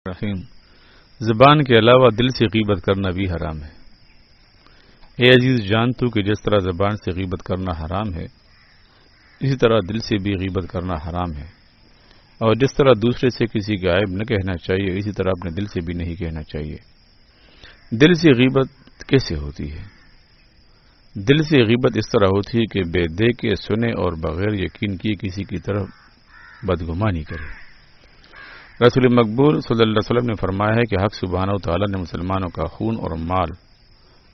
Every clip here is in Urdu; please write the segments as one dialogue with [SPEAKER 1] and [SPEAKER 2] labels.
[SPEAKER 1] الرحیم۔ زبان کے علاوہ دل سے غیبت کرنا بھی حرام ہے۔ اے عزیز، جان تو کہ جس طرح زبان سے غیبت کرنا حرام ہے، اسی طرح دل سے بھی غیبت کرنا حرام ہے، اور جس طرح دوسرے سے کسی کا عیب نہ کہنا چاہیے، اسی طرح اپنے دل سے بھی نہیں کہنا چاہیے۔ دل سے غیبت کیسے ہوتی ہے؟ دل سے غیبت اس طرح ہوتی ہے کہ بے دیکھے سنے اور بغیر یقین کیے کسی کی طرف بدگمانی کرے۔ رسول مقبول صلی اللہ علیہ وسلم نے فرمایا ہے کہ حق سبحانہ و تعالیٰ نے مسلمانوں کا خون اور مال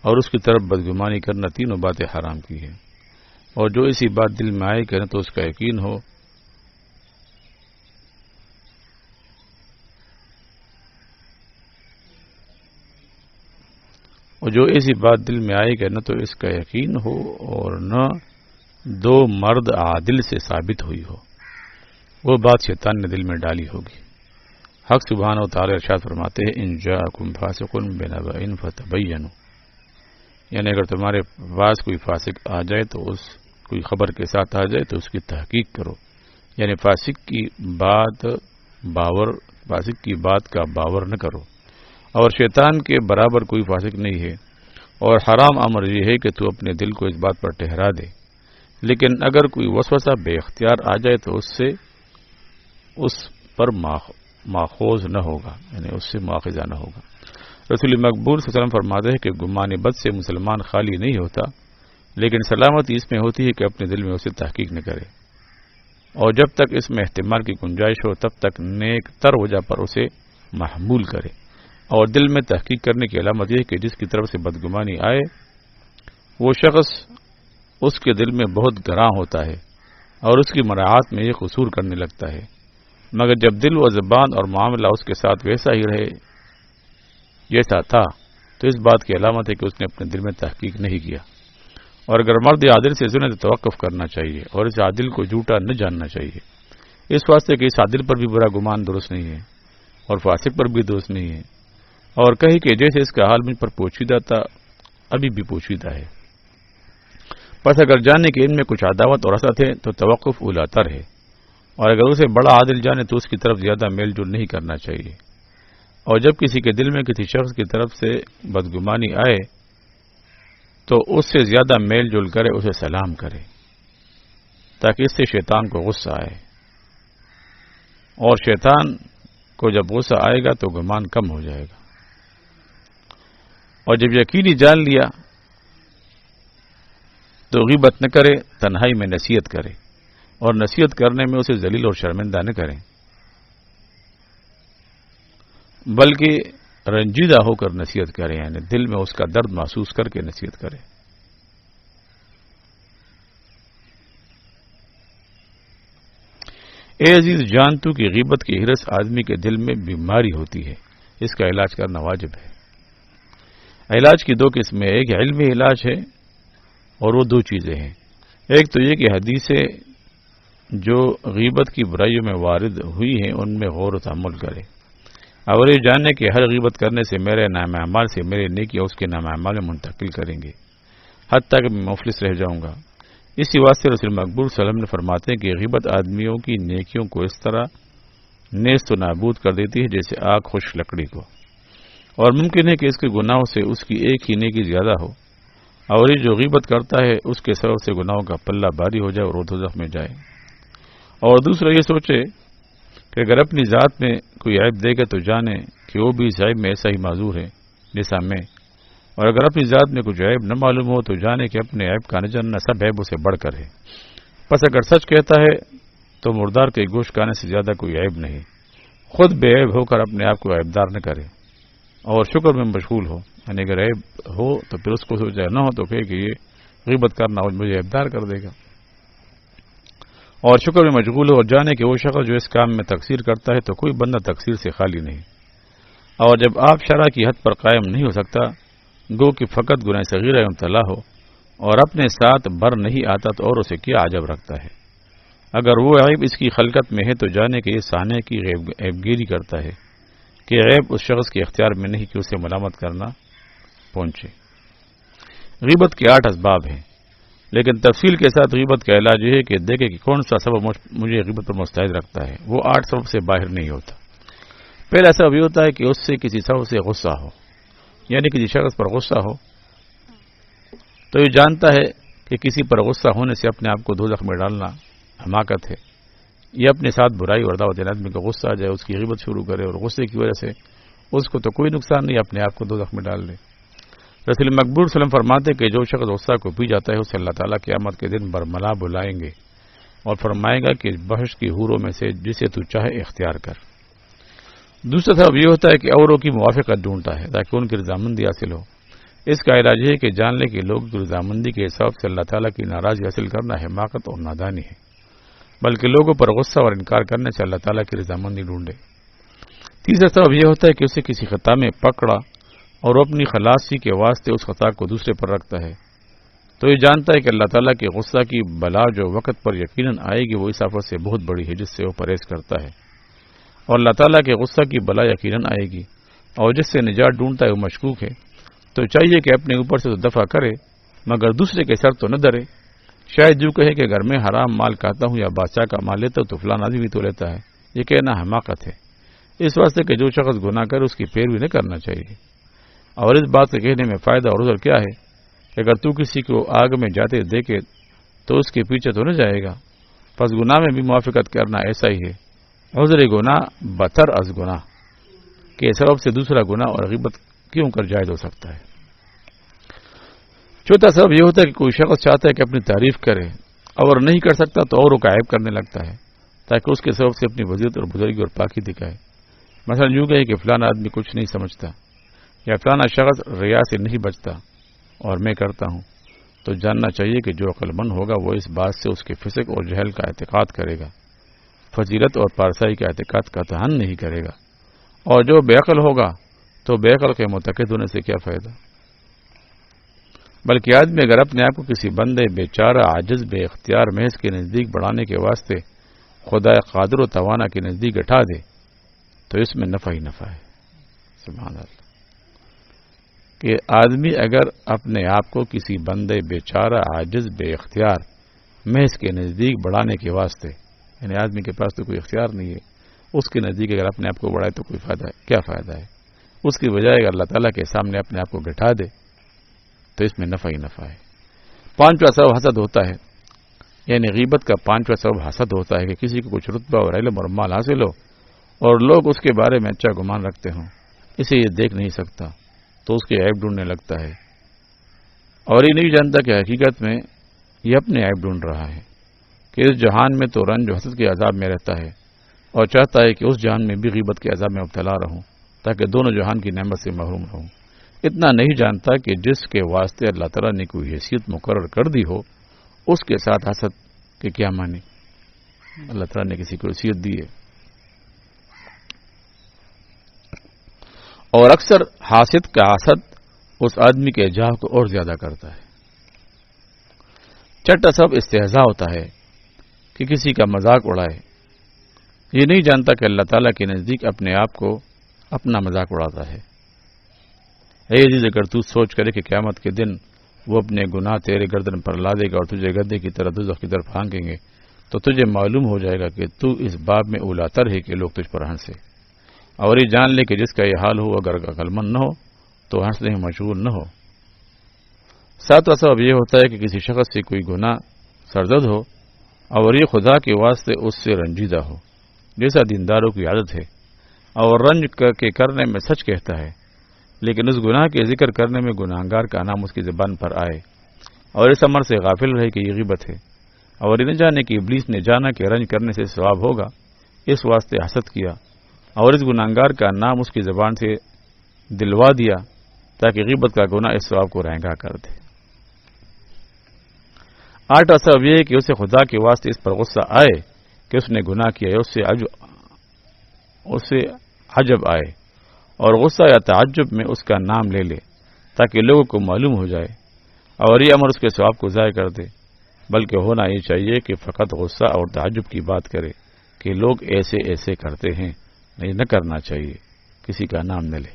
[SPEAKER 1] اور اس کی طرف بدگمانی کرنا تینوں باتیں حرام کی ہیں، اور جو اسی بات دل میں آئے کرے تو اس کا یقین ہو اور جو ایسی بات دل میں آئے گا نہ تو اس کا یقین ہو اور نہ دو مرد عادل سے ثابت ہوئی ہو، وہ بات شیطان نے دل میں ڈالی ہوگی۔ حق سبحانہ و تعالی ارشاد فرماتے ہیں ان جاءکم فاسق بنبأ فتبینوا، یعنی اگر تمہارے پاس کوئی فاسق آ جائے تو کوئی خبر کے ساتھ آ جائے تو اس کی تحقیق کرو، یعنی فاسق کی بات کا باور نہ کرو، اور شیطان کے برابر کوئی فاسق نہیں ہے، اور حرام امر یہ ہے کہ تو اپنے دل کو اس بات پر ٹھہرا دے، لیکن اگر کوئی وسوسہ بے اختیار آ جائے تو اس پر ماخوذ نہ ہوگا، یعنی اس سے مواخذہ نہ ہوگا۔ رسول مقبول صلی اللہ علیہ وسلم فرماتے ہیں کہ گمان بد سے مسلمان خالی نہیں ہوتا، لیکن سلامتی اس میں ہوتی ہے کہ اپنے دل میں اسے تحقیق نہ کرے، اور جب تک اس میں احتمال کی گنجائش ہو تب تک نیک تر وجہ پر اسے محمول کرے۔ اور دل میں تحقیق کرنے کی علامت یہ ہے کہ جس کی طرف سے بدگمانی آئے وہ شخص اس کے دل میں بہت گراں ہوتا ہے اور اس کی مراعات میں یہ قصور کرنے لگتا ہے، مگر جب دل و زبان اور معاملہ اس کے ساتھ ویسا ہی رہے جیسا تھا تو اس بات کی علامت ہے کہ اس نے اپنے دل میں تحقیق نہیں کیا۔ اور اگر مرد عادل سے سنے تو توقف کرنا چاہیے اور اس عادل کو جھوٹا نہ جاننا چاہیے، اس واسطے کہ اس عادل پر بھی برا گمان درست نہیں ہے اور فاسق پر بھی درست نہیں ہے، اور کہیں کہ جیسے اس کا حال مجھ پر پوشیدہ تھا ابھی بھی پوشیدہ ہے۔ پس اگر جانے کہ ان میں کچھ عداوت اور حسد ہے تو توقف اولیٰ تر ہے، اور اگر اسے بڑا عادل جانے تو اس کی طرف زیادہ میل جول نہیں کرنا چاہیے، اور جب کسی کے دل میں کسی شخص کی طرف سے بدگمانی آئے تو اس سے زیادہ میل جول کرے، اسے سلام کرے، تاکہ اس سے شیطان کو غصہ آئے، اور شیطان کو جب غصہ آئے گا تو گمان کم ہو جائے گا، اور جب یقینی جان لیا تو غیبت نہ کرے، تنہائی میں نصیحت کرے، اور نصیحت کرنے میں اسے ذلیل اور شرمندہ نہ کریں، بلکہ رنجیدہ ہو کر نصیحت کریں، یعنی دل میں اس کا درد محسوس کر کے نصیحت کریں۔ اے عزیز، جان تو کہ غیبت کی ہرس آدمی کے دل میں بیماری ہوتی ہے، اس کا علاج کرنا واجب ہے۔ علاج کی دو قسمیں، ایک علمی علاج ہے اور وہ دو چیزیں ہیں۔ ایک تو یہ کہ حدیثیں جو غیبت کی برائیوں میں وارد ہوئی ہیں ان میں غور و تأمل کرے، اور یہ جاننے کہ ہر غیبت کرنے سے میرے نام اعمال سے میرے نیکی اس کے نام اعمال میں منتقل کریں گے، حتیٰ کہ میں مفلس رہ جاؤں گا۔ اسی واسطے رسول مقبول صلی اللہ علیہ وسلم نے فرماتے ہیں کہ غیبت آدمیوں کی نیکیوں کو اس طرح نیست و نابود کر دیتی ہے جیسے آگ خشک لکڑی کو، اور ممکن ہے کہ اس کے گناہوں سے اس کی ایک ہی نیکی زیادہ ہو، اور یہ جو غیبت کرتا ہے اس کے سبب سے گناہوں کا پلہ بھاری ہو جائے اور وہ دوزخ میں جائے۔ اور دوسرا یہ سوچے کہ اگر اپنی ذات میں کوئی عیب دے گا تو جانے کہ وہ بھی اس عیب میں ایسا ہی معذور ہے جیسا میں، اور اگر اپنی ذات میں کچھ عیب نہ معلوم ہو تو جانے کہ اپنے عیب کا نہ جاننا سب عیب اسے بڑھ کر ہے۔ پس اگر سچ کہتا ہے تو مردار کے گوشت کھانے سے زیادہ کوئی عیب نہیں، خود بے عیب ہو کر اپنے آپ کو عیبدار نہ کرے اور شکر میں مشغول ہو، یعنی اگر عیب ہو تو پھر اس کو سوچا نہ ہو تو کہے کہ یہ غیبت کرنا مجھے عیبدار کر دے گا، اور شکر میں مشغول ہو، اور جانے کہ وہ شخص جو اس کام میں تقصیر کرتا ہے تو کوئی بندہ تقصیر سے خالی نہیں، اور جب آپ شرع کی حد پر قائم نہیں ہو سکتا گو کہ فقط گناہ صغیرہ میں مبتلا ہو اور اپنے ساتھ بر نہیں آتا تو اور اسے کیا عجب رکھتا ہے۔ اگر وہ عیب اس کی خلقت میں ہے تو جانے کہ یہ سانے کی عیب گیری کرتا ہے کہ عیب اس شخص کے اختیار میں نہیں کہ اسے ملامت کرنا پہنچے۔ غیبت کے 8 اسباب ہیں، لیکن تفصیل کے ساتھ غیبت کا علاج یہ ہے کہ دیکھے کہ کون سا سبب مجھے غیبت پر مستعد رکھتا ہے، وہ 8 سبب سے باہر نہیں ہوتا۔ پہلا سبب یہ ہوتا ہے کہ اس سے کسی سبب سے غصہ ہو، یعنی کسی شخص پر غصہ ہو تو یہ جانتا ہے کہ کسی پر غصہ ہونے سے اپنے آپ کو دوزخ میں ڈالنا حماقت ہے، یہ اپنے ساتھ برائی اور دعوت آدمی کو غصہ آ جائے، اس کی غیبت شروع کرے اور غصے کی وجہ سے اس کو تو کوئی نقصان نہیں، اپنے آپ کو دوزخ میں ڈال لے۔ رسول مقبول صلی اللہ علیہ وسلم فرماتے کہ جو شخص غصہ کو پی جاتا ہے اسے اللہ تعالیٰ قیامت کے دن برملا بلائیں گے اور فرمائے گا کہ بحش کی حوروں میں سے جسے تو چاہے اختیار کر۔ دوسرا سبب یہ ہوتا ہے کہ اوروں کی موافقت ڈھونڈتا ہے تاکہ ان کی رضامندی حاصل ہو۔ اس کا علاج یہ ہے کہ جان لے کہ لوگوں کی رضامندی کے حساب سے اللہ تعالیٰ کی ناراضگی حاصل کرنا حماقت اور نادانی ہے، بلکہ لوگوں پر غصہ اور انکار کرنے سے اللہ تعالیٰ کی رضامندی ڈھونڈے۔ تیسرا سبب یہ ہوتا ہے کہ اسے کسی خطا میں پکڑا اور وہ اپنی خلاصی کے واسطے اس خطا کو دوسرے پر رکھتا ہے تو یہ جانتا ہے کہ اللہ تعالیٰ کے غصہ کی بلا جو وقت پر یقیناً آئے گی وہ اس آفت سے بہت بڑی ہے جس سے وہ پرہیز کرتا ہے، اور اللہ تعالیٰ کے غصہ کی بلا یقیناً آئے گی اور جس سے نجات ڈھونڈتا ہے وہ مشکوک ہے، تو چاہیے کہ اپنے اوپر سے تو دفع کرے مگر دوسرے کے سر تو نہ ڈرے۔ شاید جو کہے کہ گھر میں حرام مال کھاتا ہوں یا بادشاہ کا مال لیتا ہوں تو فلاں آدمی بھی تو لیتا ہے، یہ کہنا حماقت ہے، اس واسطے کہ جو شخص گناہ کرے اس کی پیروی نہیں کرنا چاہیے۔ اور اس بات کے کہنے میں فائدہ اور عذر کیا ہے کہ اگر تو کسی کو آگ میں جاتے دیکھے تو اس کے پیچھے تو نہ جائے گا، پس گناہ میں بھی موافقت کرنا ایسا ہی ہے۔ عذر گناہ بتر از گناہ کے سبب سے دوسرا گناہ اور غیبت کیوں کر جائز ہو سکتا ہے۔ چوتھا سبب یہ ہوتا ہے کہ کوئی شخص چاہتا ہے کہ اپنی تعریف کرے اور نہیں کر سکتا تو اوروں کا عیب کرنے لگتا ہے تاکہ اس کے سبب سے اپنی وزیرت اور بزرگی اور پاکی دکھائے۔ مثلا یوں کہے کہ فلانا آدمی کچھ نہیں سمجھتا یا فلانا شخص ریا سے نہیں بچتا اور میں کرتا ہوں، تو جاننا چاہیے کہ جو عقل مند ہوگا وہ اس بات سے اس کے فسق اور جہل کا اعتقاد کرے گا، فضیلت اور پارسائی کا اعتقاد قطعاً نہیں کرے گا، اور جو بے عقل ہوگا تو بے عقل کے متقد ہونے سے کیا فائدہ۔ بلکہ آدمی اگر اپنے آپ کو کسی بندے بیچارہ عاجز بے اختیار محض کے نزدیک بڑھانے کے واسطے خدا قادر و توانا کے نزدیک اٹھا دے تو اس میں نفع ہی نفع ہے۔ سبحان اللہ، کہ آدمی اگر اپنے آپ کو کسی بندے بیچارہ عاجز بے اختیار محض کے نزدیک بڑھانے کے واسطے، یعنی آدمی کے پاس تو کوئی اختیار نہیں ہے، اس کے نزدیک اگر اپنے آپ کو بڑھائے تو کوئی فائدہ ہے؟ کیا فائدہ ہے؟ اس کی بجائے اگر اللہ تعالیٰ کے سامنے اپنے آپ کو گٹھا دے تو اس میں نفع ہی نفع ہے۔ پانچواں سبب حسد ہوتا ہے، یعنی غیبت کا پانچواں سبب حسد ہوتا ہے کہ کسی کو کچھ رتبہ اور علم اور مال حاصل ہو اور لوگ اس کے بارے میں اچھا گمان رکھتے ہوں، اسے یہ دیکھ نہیں سکتا تو اس کے عیب ڈھونڈنے لگتا ہے، اور یہ نہیں جانتا کہ حقیقت میں یہ اپنے عیب ڈھونڈ رہا ہے، کہ اس جہان میں تو رنج و حسد کے عذاب میں رہتا ہے اور چاہتا ہے کہ اس جہان میں بھی غیبت کے عذاب میں مبتلا رہوں تاکہ دونوں جہان کی نعمت سے محروم رہوں۔ اتنا نہیں جانتا کہ جس کے واسطے اللہ تعالیٰ نے کوئی حیثیت مقرر کر دی ہو اس کے ساتھ حسد کے کیا معنی؟ اللہ تعالیٰ نے کسی کو حیثیت دی ہے، اور اکثر حاسد کا حسد اس آدمی کے جاہ کو اور زیادہ کرتا ہے۔ چھٹا سبب استہزاء ہوتا ہے کہ کسی کا مذاق اڑائے، یہ نہیں جانتا کہ اللہ تعالیٰ کے نزدیک اپنے آپ کو اپنا مذاق اڑاتا ہے۔ اے عزیز، اگر تو سوچ کرے کہ قیامت کے دن وہ اپنے گناہ تیرے گردن پر لا دے گا اور تجھے گدے کی طرح دوزخ کی طرف پھینکیں گے تو تجھے معلوم ہو جائے گا کہ تو اس باب میں اولا تر ہے کہ لوگ تجھ پر ہنسے، اور یہ جان لے کہ جس کا یہ حال ہو اگر عقلمند نہ ہو تو ہنسنے میں مشغول نہ ہو۔ ساتواں سبب یہ ہوتا ہے کہ کسی شخص سے کوئی گناہ سرزد ہو اور یہ خدا کے واسطے اس سے رنجیدہ ہو، جیسا دینداروں کی عادت ہے، اور رنج کے کرنے میں سچ کہتا ہے، لیکن اس گناہ کے ذکر کرنے میں گناہگار کا نام اس کی زبان پر آئے اور اس امر سے غافل رہے کہ یہ غیبت ہے، اور یہ نہ جانے کہ ابلیس نے جانا کہ رنج کرنے سے ثواب ہوگا، اس واسطے حسد کیا اور اس گناہگار کا نام اس کی زبان سے دلوا دیا تاکہ غیبت کا گناہ اس ثواب کو رنگا کر دے۔ آٹھواں سبب یہ ہے کہ اسے خدا کے واسطے اس پر غصہ آئے کہ اس نے گناہ کیا ہے، اسے عجب آئے اور غصہ یا تعجب میں اس کا نام لے لے تاکہ لوگوں کو معلوم ہو جائے، اور یہ امر اس کے ثواب کو ضائع کر دے، بلکہ ہونا یہ چاہیے کہ فقط غصہ اور تعجب کی بات کرے کہ لوگ ایسے ایسے کرتے ہیں، نہیں نہ کرنا چاہیے، کسی کا نام نہ لے۔